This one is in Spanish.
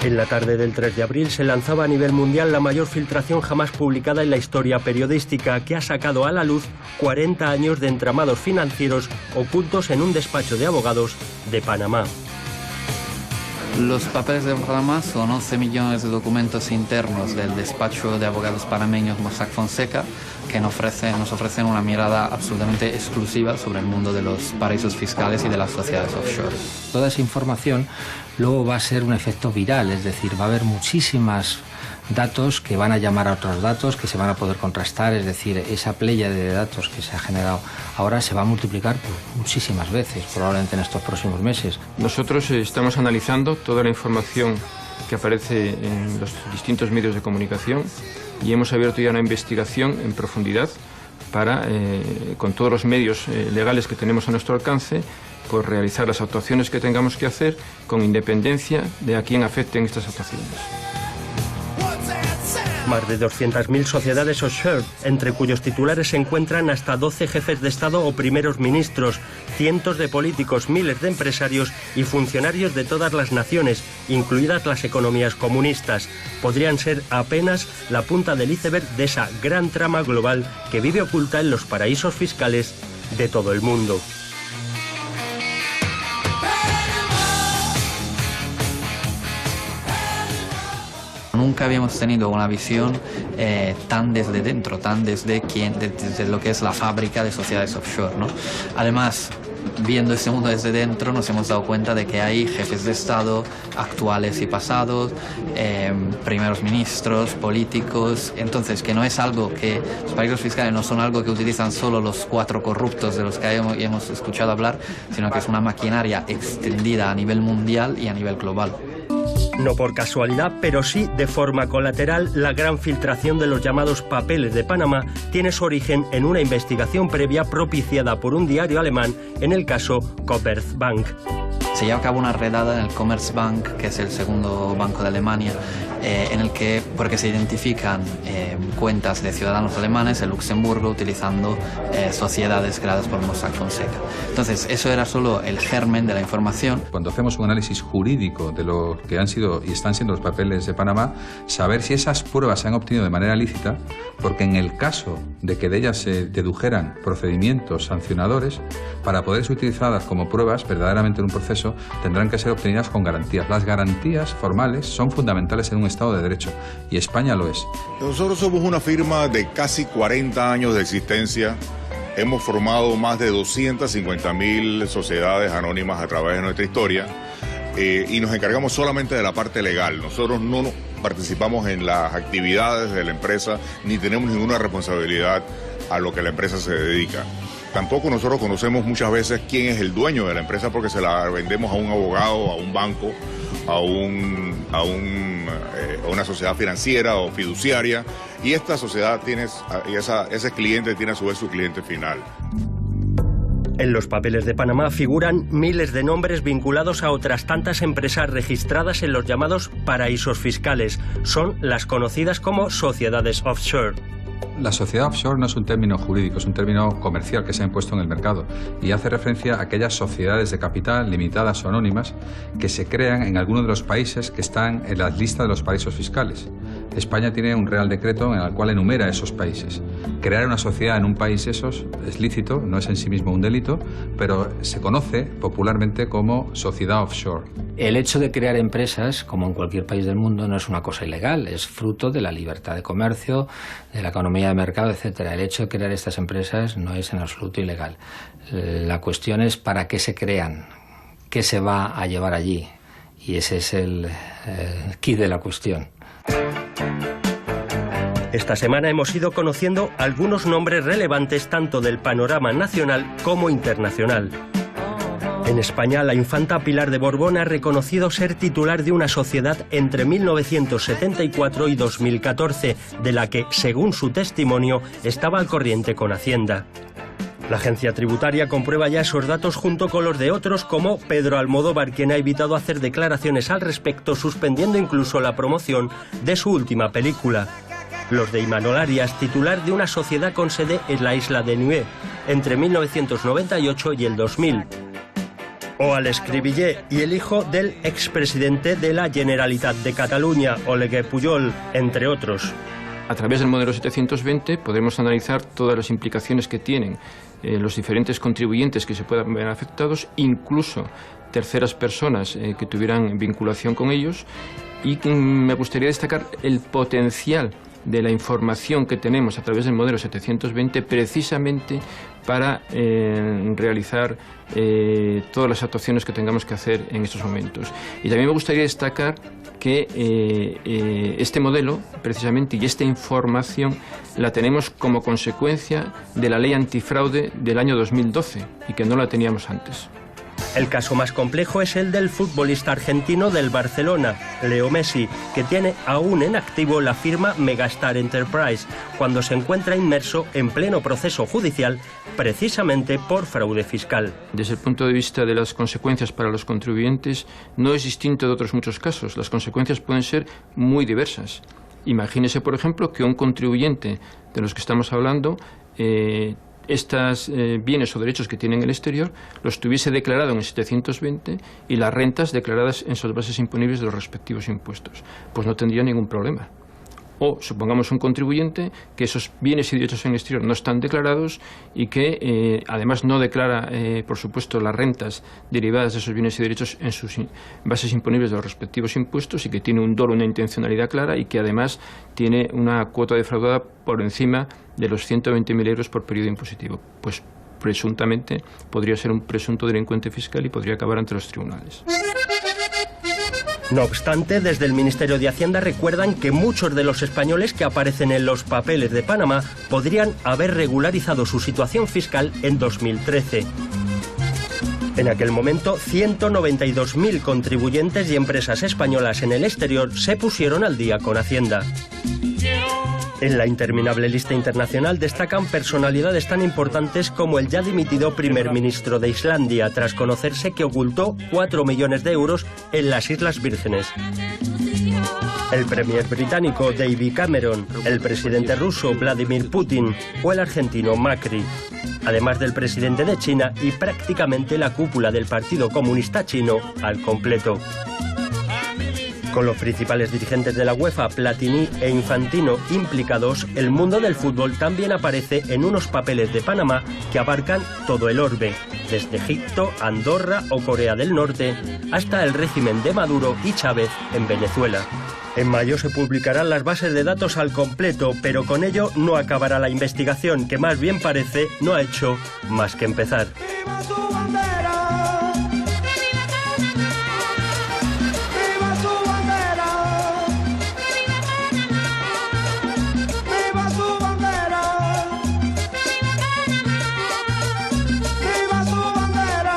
En la tarde del 3 de abril se lanzaba a nivel mundial la mayor filtración jamás publicada en la historia periodística, que ha sacado a la luz 40 años de entramados financieros ocultos en un despacho de abogados de Panamá. Los papeles de Panamá son 11 millones de documentos internos del despacho de abogados panameños Mossack Fonseca, que nos ofrecen una mirada absolutamente exclusiva sobre el mundo de los paraísos fiscales y de las sociedades offshore. Toda esa información luego va a ser un efecto viral, es decir, va a haber muchísimas datos que van a llamar a otros datos, que se van a poder contrastar, es decir, esa playa de datos que se ha generado ahora se va a multiplicar muchísimas veces, probablemente en estos próximos meses. Nosotros estamos analizando toda la información que aparece en los distintos medios de comunicación y hemos abierto ya una investigación en profundidad para, con todos los medios legales que tenemos a nuestro alcance, pues realizar las actuaciones que tengamos que hacer con independencia de a quién afecten estas actuaciones. Más de 200.000 sociedades offshore, entre cuyos titulares se encuentran hasta 12 jefes de Estado o primeros ministros, cientos de políticos, miles de empresarios y funcionarios de todas las naciones, incluidas las economías comunistas, podrían ser apenas la punta del iceberg de esa gran trama global que vive oculta en los paraísos fiscales de todo el mundo. Nunca habíamos tenido una visión tan desde dentro, tan desde lo que es la fábrica de sociedades offshore, ¿no? Además, viendo este mundo desde dentro, nos hemos dado cuenta de que hay jefes de Estado actuales y pasados, primeros ministros, políticos, entonces que no es algo que los paraísos fiscales no son algo que utilizan solo los 4 corruptos de los que hemos escuchado hablar, sino que es una maquinaria extendida a nivel mundial y a nivel global. No por casualidad, pero sí de forma colateral, la gran filtración de los llamados papeles de Panamá tiene su origen en una investigación previa propiciada por un diario alemán en el caso Commerzbank. Se lleva a cabo una redada en el Commerzbank, que es el segundo banco de Alemania, porque se identifican cuentas de ciudadanos alemanes en Luxemburgo utilizando sociedades creadas por Mossack Fonseca. Entonces, eso era solo el germen de la información. Cuando hacemos un análisis jurídico de lo que han sido y están siendo los papeles de Panamá, saber si esas pruebas se han obtenido de manera lícita, porque en el caso de que de ellas se dedujeran procedimientos sancionadores, para poder ser utilizadas como pruebas verdaderamente en un proceso, tendrán que ser obtenidas con garantías. Las garantías formales son fundamentales en un Estado de Derecho, y España lo es. Nosotros somos una firma de casi 40 años de existencia. Hemos formado más de 250.000 sociedades anónimas a través de nuestra historia y nos encargamos solamente de la parte legal. Nosotros no participamos en las actividades de la empresa ni tenemos ninguna responsabilidad a lo que la empresa se dedica. Tampoco nosotros conocemos muchas veces quién es el dueño de la empresa porque se la vendemos a un abogado, a un banco, a una sociedad financiera o fiduciaria, y esta sociedad ese cliente tiene a su vez su cliente final. En los papeles de Panamá figuran miles de nombres vinculados a otras tantas empresas registradas en los llamados paraísos fiscales. Son las conocidas como sociedades offshore. La sociedad offshore no es un término jurídico, es un término comercial que se ha impuesto en el mercado y hace referencia a aquellas sociedades de capital limitadas o anónimas que se crean en alguno de los países que están en la lista de los paraísos fiscales. España tiene un Real Decreto en el cual enumera esos países. Crear una sociedad en un país esos es lícito, no es en sí mismo un delito, pero se conoce popularmente como sociedad offshore. El hecho de crear empresas, como en cualquier país del mundo, no es una cosa ilegal, es fruto de la libertad de comercio, de la economía de mercado, etcétera. El hecho de crear estas empresas no es en absoluto ilegal. La cuestión es para qué se crean, qué se va a llevar allí, y ese es el quid de la cuestión. Esta semana hemos ido conociendo algunos nombres relevantes tanto del panorama nacional como internacional. En España, la infanta Pilar de Borbón ha reconocido ser titular de una sociedad entre 1974 y 2014, de la que, según su testimonio, estaba al corriente con Hacienda. La agencia tributaria comprueba ya esos datos junto con los de otros como Pedro Almodóvar, quien ha evitado hacer declaraciones al respecto, suspendiendo incluso la promoción de su última película. Los de Imanol Arias, titular de una sociedad con sede en la isla de Niue, entre 1998 y el 2000. O al Escrivillé y el hijo del expresidente de la Generalitat de Cataluña, Oleguer Pujol, entre otros. A través del modelo 720 podremos analizar todas las implicaciones que tienen los diferentes contribuyentes que se puedan ver afectados, incluso terceras personas que tuvieran vinculación con ellos, y me gustaría destacar el potencial de la información que tenemos a través del modelo 720 precisamente para realizar todas las actuaciones que tengamos que hacer en estos momentos. Y también me gustaría destacar que este modelo, precisamente, y esta información la tenemos como consecuencia de la ley antifraude del año 2012 y que no la teníamos antes. El caso más complejo es el del futbolista argentino del Barcelona, Leo Messi, que tiene aún en activo la firma Megastar Enterprise, cuando se encuentra inmerso en pleno proceso judicial, precisamente por fraude fiscal. Desde el punto de vista de las consecuencias para los contribuyentes, no es distinto de otros muchos casos. Las consecuencias pueden ser muy diversas. Imagínese, por ejemplo, que un contribuyente de los que estamos hablando estos bienes o derechos que tiene en el exterior los tuviese declarado en el 720 y las rentas declaradas en sus bases imponibles de los respectivos impuestos. Pues no tendría ningún problema. O supongamos un contribuyente que esos bienes y derechos en el exterior no están declarados y que además no declara, por supuesto, las rentas derivadas de esos bienes y derechos en sus bases imponibles de los respectivos impuestos, y que tiene un dolo, una intencionalidad clara, y que además tiene una cuota defraudada por encima de los 120.000 euros por periodo impositivo. Pues presuntamente podría ser un presunto delincuente fiscal y podría acabar ante los tribunales. No obstante, desde el Ministerio de Hacienda recuerdan que muchos de los españoles que aparecen en los papeles de Panamá podrían haber regularizado su situación fiscal en 2013. En aquel momento, 192.000 contribuyentes y empresas españolas en el exterior se pusieron al día con Hacienda. En la interminable lista internacional destacan personalidades tan importantes como el ya dimitido primer ministro de Islandia, tras conocerse que ocultó 4 millones de euros en las Islas Vírgenes. El premier británico David Cameron, el presidente ruso Vladimir Putin o el argentino Macri, además del presidente de China y prácticamente la cúpula del Partido Comunista Chino al completo. Con los principales dirigentes de la UEFA, Platini e Infantino implicados, el mundo del fútbol también aparece en unos papeles de Panamá que abarcan todo el orbe, desde Egipto, Andorra o Corea del Norte, hasta el régimen de Maduro y Chávez en Venezuela. En mayo se publicarán las bases de datos al completo, pero con ello no acabará la investigación, que más bien parece no ha hecho más que empezar.